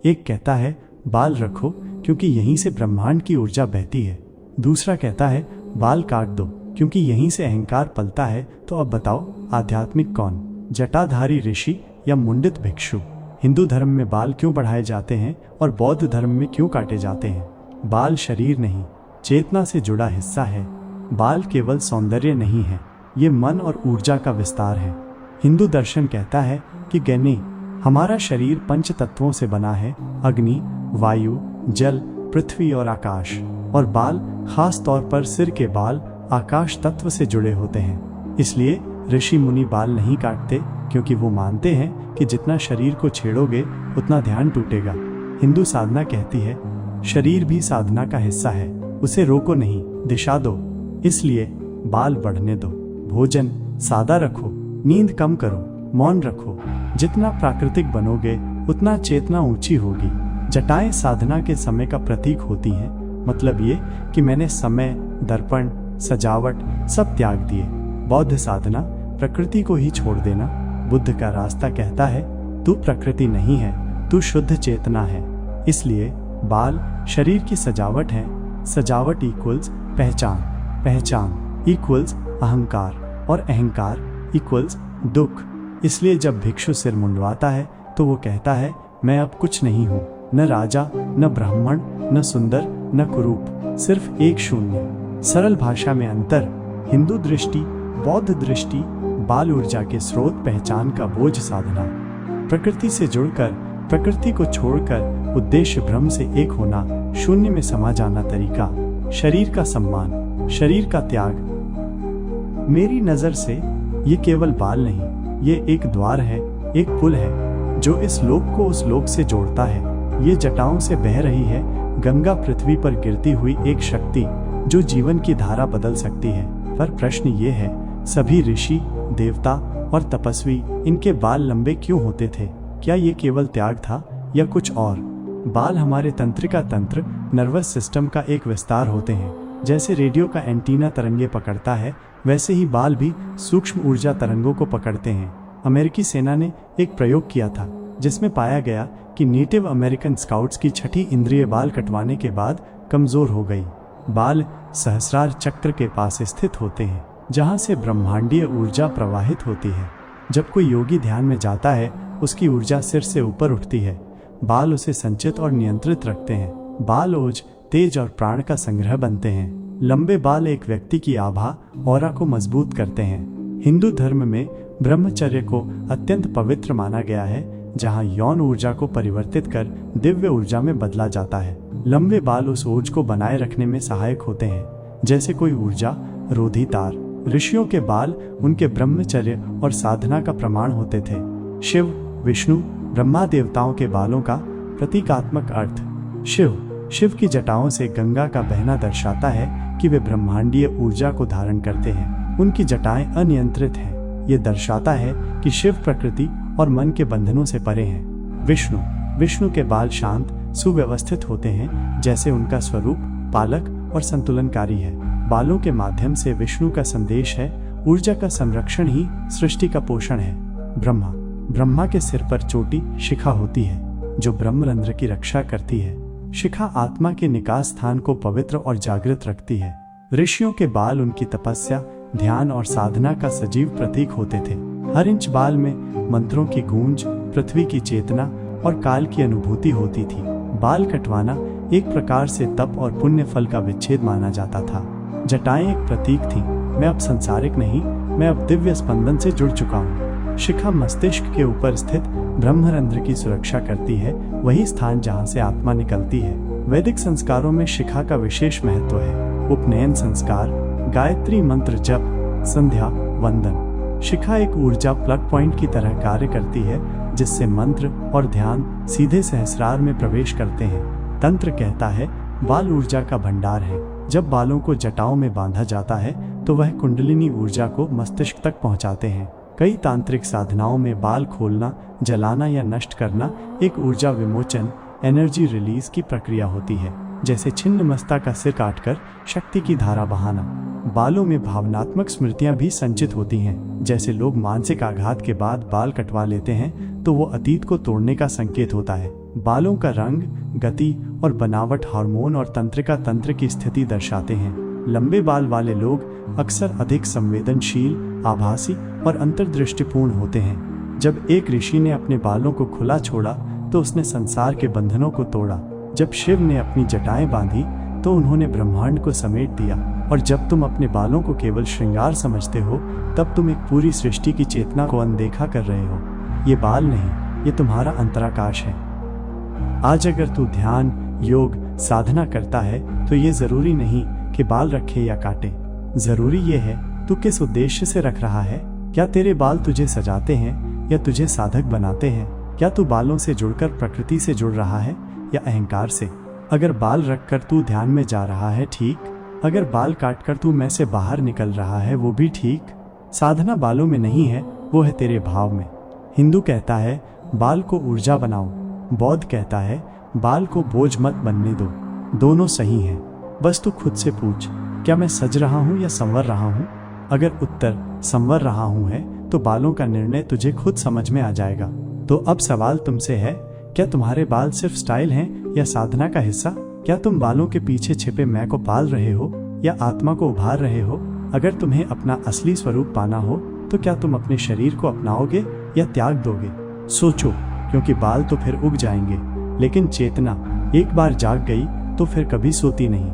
एक कहता है बाल रखो क्योंकि यहीं से ब्रह्मांड की ऊर्जा बहती है। दूसरा कहता है बाल काट दो क्योंकि यहीं से अहंकार पलता है। तो अब बताओ आध्यात्मिक कौन, जटाधारी ऋषि या मुंडित भिक्षु? हिंदू धर्म में बाल क्यों बढ़ाए जाते हैं और बौद्ध धर्म में क्यों काटे जाते हैं? बाल शरीर नहीं, चेतना से जुड़ा हिस्सा है। बाल केवल सौंदर्य नहीं है, ये मन और ऊर्जा का विस्तार है। हिंदू दर्शन कहता है कि ज्ञानी हमारा शरीर पंच तत्वों से बना है, अग्नि, वायु, जल, पृथ्वी और आकाश। और बाल, खास तौर पर सिर के बाल, आकाश तत्व से जुड़े होते हैं। इसलिए ऋषि मुनि बाल नहीं काटते, क्योंकि वो मानते हैं कि जितना शरीर को छेड़ोगे उतना ध्यान टूटेगा। हिंदू साधना कहती है शरीर भी साधना का हिस्सा है, उसे रोको नहीं, दिशा दो। इसलिए बाल बढ़ने दो, भोजन सादा रखो, नींद कम करो, मौन रखो। जितना प्राकृतिक बनोगे उतना चेतना ऊंची होगी। जटाएं साधना के समय का प्रतीक होती हैं, मतलब ये कि मैंने समय, दर्पण, सजावट सब त्याग दिए। बौद्ध साधना प्रकृति को ही छोड़ देना। बुद्ध का रास्ता कहता है तू प्रकृति नहीं है, तू शुद्ध चेतना है। इसलिए बाल शरीर की सजावट है। सजावट इक्वल्स पहचान, पहचान इक्वल्स अहंकार और अहंकार इक्वल्स दुख। इसलिए जब भिक्षु सिर मुंडवाता है तो वो कहता है मैं अब कुछ नहीं हूँ, न राजा, न ब्राह्मण, न सुंदर, न कुरूप, सिर्फ एक शून्य। सरल भाषा में अंतर, हिंदू दृष्टि, बौद्ध दृष्टि, बाल ऊर्जा के स्रोत, पहचान का बोझ, साधना। प्रकृति से जुड़कर, प्रकृति को छोड़कर, उद्देश्य ब्रह्म से एक होना, शून्य में समा जाना तरीका। शरीर का सम्मान, शरीर का त्याग। मेरी नजर से ये केवल बाल नहीं, ये एक द्वार है, एक पुल है जो इस लोक को उस लोक से जोड़ता है। ये जटाओं से बह रही है गंगा, पृथ्वी पर गिरती हुई एक शक्ति जो जीवन की धारा बदल सकती है। पर प्रश्न ये है, सभी ऋषि, देवता और तपस्वी, इनके बाल लंबे क्यों होते थे? क्या ये केवल त्याग था या कुछ और? बाल हमारे तंत्रिका तंत्र, नर्वस सिस्टम का एक विस्तार होते हैं। जैसे रेडियो का एंटीना तरंगे पकड़ता है, वैसे ही बाल भी सूक्ष्म ऊर्जा तरंगों को पकड़ते हैं। अमेरिकी सेना ने एक प्रयोग किया था जिसमें पाया गया कि नेटिव अमेरिकन स्काउट्स की छठी इंद्रिय बाल कटवाने के बाद कमजोर हो गई। बाल सहस्रार चक्र के पास स्थित होते हैं, जहां से ब्रह्मांडीय ऊर्जा प्रवाहित होती है। जब कोई योगी ध्यान में जाता है, उसकी ऊर्जा सिर से ऊपर उठती है। बाल उसे संचित और नियंत्रित रखते हैं। बाल ओज, तेज और प्राण का संग्रह बनते हैं। लंबे बाल एक व्यक्ति की आभा, ऑरा को मजबूत करते हैं। हिंदू धर्म में ब्रह्मचर्य को अत्यंत पवित्र माना गया है, जहां यौन ऊर्जा को परिवर्तित कर दिव्य ऊर्जा में बदला जाता है। लंबे बाल उस ओज को बनाए रखने में सहायक होते हैं, जैसे कोई ऊर्जा रोधी तार। ऋषियों के बाल उनके ब्रह्मचर्य और साधना का प्रमाण होते थे। शिव, विष्णु, ब्रह्मा देवताओं के बालों का प्रतीकात्मक अर्थ। शिव की जटाओं से गंगा का बहना दर्शाता है कि वे ब्रह्मांडीय ऊर्जा को धारण करते हैं। उनकी जटाएं अनियंत्रित हैं। ये दर्शाता है कि शिव प्रकृति और मन के बंधनों से परे हैं। विष्णु के बाल शांत, सुव्यवस्थित होते हैं, जैसे उनका स्वरूप पालक और संतुलनकारी है। बालों के माध्यम से विष्णु का संदेश है, ऊर्जा का संरक्षण ही सृष्टि का पोषण है। ब्रह्मा के सिर पर चोटी शिखा होती है, जो ब्रह्मरंध्र की रक्षा करती है। शिखा आत्मा के निकास स्थान को पवित्र और जागृत रखती है। ऋषियों के बाल उनकी तपस्या, ध्यान और साधना का सजीव प्रतीक होते थे। हर इंच बाल में मंत्रों की गूंज, पृथ्वी की चेतना और काल की अनुभूति होती थी। बाल कटवाना एक प्रकार से तप और पुण्य फल का विच्छेद माना जाता था। जटाएं एक प्रतीक थी, मैं अब संसारिक नहीं, मैं अब दिव्य स्पंदन से जुड़ चुका हूँ। शिखा मस्तिष्क के ऊपर स्थित ब्रह्मरंध्र की सुरक्षा करती है, वही स्थान जहाँ से आत्मा निकलती है। वैदिक संस्कारों में शिखा का विशेष महत्व है। उपनयन संस्कार, गायत्री मंत्र जप, संध्या वंदन। शिखा एक ऊर्जा प्लग पॉइंट की तरह कार्य करती है, जिससे मंत्र और ध्यान सीधे सहस्रार में प्रवेश करते हैं। तंत्र कहता है बाल ऊर्जा का भंडार है। जब बालों को जटाओं में बांधा जाता है तो वह कुंडलिनी ऊर्जा को मस्तिष्क तक पहुंचाते हैं। कई तांत्रिक साधनाओं में बाल खोलना, जलाना या नष्ट करना एक ऊर्जा विमोचन, एनर्जी रिलीज की प्रक्रिया होती है, जैसे छिन्नमस्ता का सिर काटकर शक्ति की धारा बहाना। बालों में भावनात्मक स्मृतियां भी संचित होती हैं, जैसे लोग मानसिक आघात के बाद बाल कटवा लेते हैं तो वो अतीत को तोड़ने का संकेत होता है। बालों का रंग, गति और बनावट हार्मोन और तंत्रिका तंत्र की स्थिति दर्शाते हैं। लंबे बाल वाले लोग अक्सर अधिक संवेदनशील, आभासी और अंतर्दृष्टिपूर्ण होते हैं। जब एक ऋषि ने अपने बालों को खुला छोड़ा तो उसने संसार के बंधनों को तोड़ा। जब शिव ने अपनी जटाएं बांधी तो उन्होंने ब्रह्मांड को समेट दिया। और जब तुम अपने बालों को केवल श्रृंगार समझते हो तब तुम एक पूरी सृष्टि की चेतना को अनदेखा कर रहे हो। ये बाल नहीं, ये तुम्हारा अंतराकाश है। आज अगर तू ध्यान, योग, साधना करता है तो ये जरूरी नहीं कि बाल रखे या काटे। जरूरी ये है तू किस उद्देश्य से रख रहा है। क्या तेरे बाल तुझे सजाते हैं या तुझे साधक बनाते हैं? क्या तू बालों से जुड़कर प्रकृति से जुड़ रहा है या अहंकार से? अगर बाल रखकर तू ध्यान में जा रहा है, ठीक। अगर बाल काटकर तू मैं से बाहर निकल रहा है, वो भी ठीक। साधना बालों में नहीं है, वो है तेरे भाव में। हिंदू कहता है बाल को ऊर्जा बनाओ, बौद्ध कहता है बाल को बोझ मत बनने दो। दोनों सही हैं, बस तू खुद से पूछ, क्या मैं सज रहा हूँ या संवर रहा हूँ? अगर उत्तर संवर रहा हूँ है तो बालों का निर्णय तुझे खुद समझ में आ जाएगा। तो अब सवाल तुमसे है, क्या तुम्हारे बाल सिर्फ स्टाइल हैं या साधना का हिस्सा? क्या तुम बालों के पीछे छिपे मैं को पाल रहे हो या आत्मा को उभार रहे हो? अगर तुम्हें अपना असली स्वरूप पाना हो तो क्या तुम अपने शरीर को अपनाओगे या त्याग दोगे? सोचो, क्योंकि बाल तो फिर उग जाएंगे, लेकिन चेतना एक बार जाग गई तो फिर कभी सोती नहीं।